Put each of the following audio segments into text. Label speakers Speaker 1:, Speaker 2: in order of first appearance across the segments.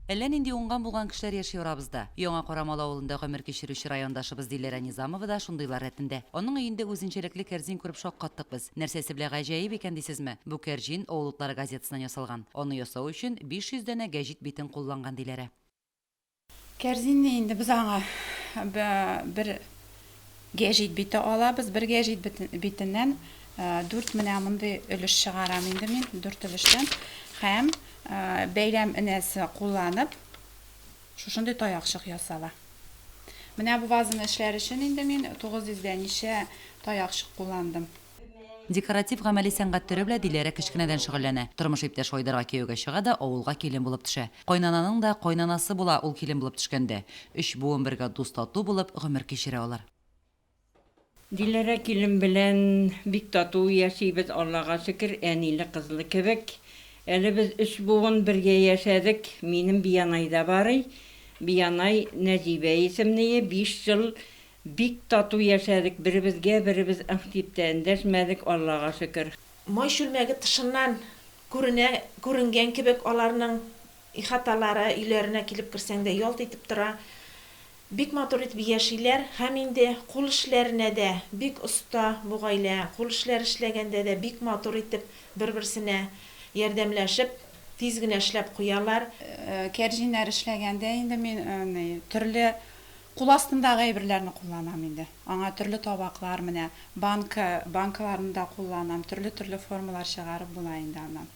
Speaker 1: Әллә нинди уңган булган кешеләр яши арабызда. Яңа Карамал авылында гомер кичерүче райондашыбыз Диләрә Низамова да шундыйлар рәтендә. Аның өендә үзенчәлекле кәрзин күреп шаккаттык без. Нәрсәсе белән гаҗәеп икән дисезме? Бу кәрзин авыллар газетасыннан ясалган. Аны ясау өчен 500 дәнә гәҗит битен кулланган Диләрә.
Speaker 2: Кәрзинне инде без аңа бер гәҗит бите алабыз. Бер гәҗит битеннән 4 менә мондый өлеш чыгарам инде мин, 4 өлештән. Һәм бәйләм энәсе кулланып, шушындый таякчык ясала. Менә бу вазаны эшләр өчен инде мин 900 дән ничә таякчык кулландым.
Speaker 1: Декоратив гамәли сәнгать төре белән Диләрә кечкенәдән шөгыльләнә. Тормыш иптәш Айдарга кияүгә чыга да авылга килен булып төшә. Кайнананың да кайнанасы була ул килен булып төшкәндә. 3 буын бергә дус тату булып гомер кичерә алар.
Speaker 3: Диләрә килен белән бик тату яшибез, Аллага шөкер, әниле кызлы кебек. Әле без 3 буын бергә яшәдек. Минем Биянайда барый. Биянай Нәҗибә исемле, 5 ел бик тату яшәдек. Беребезгә беребез активтә эндәшмәдек, Аллага шөкер.
Speaker 4: Май шүлмәге тышыннан күренгән кебек аларның ихаталары өйләренә килеп керсәң дә ялт итеп тора. Бик матур итеп яшиләр, һәм инде кул эшләренә дә бик оста бу гаилә. Кул эшләр эшләгәндә дә бик матур итеп бер-берсенә ярдәмләшеп, тиз генә эшләп куялар.
Speaker 2: Кәрзиннәр эшләгәндә инде мин төрле кул астындагы әйберләрне кулланам инде. Аңа төрле табаклар, менә банкаларны да кулланам, төрле формалар чыгарып була инде аннан.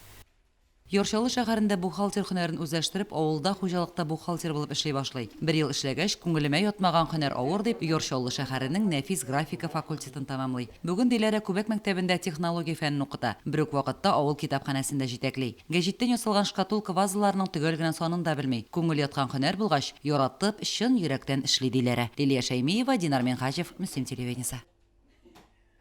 Speaker 1: Йорчалы шәһәрендә бухгалтер һөнәрен үзләштереп, авылда хуҗалыкта бухгалтер булып эшли башлый. 1 ел эшләгәч, күңелемә ятмаган һөнәр авыр дип, Йорчалы шәһәренең нәфис графика факультетын тәмамлый. Бүген Диләрә Күбәк мәктәбендә технология фәнен укыта. Бер үк вакытта авыл китапханәсендә җитәкли. Гәҗиттән ясалган шкатулка вазаларының төгәл генә санын да белми. Күңел яткан һөнәр булгач, яратып, чын йөрәктән эшли Диләрә. Лилия Шәймиева, Динар Менхаҗев, Мөслим телевидениесе.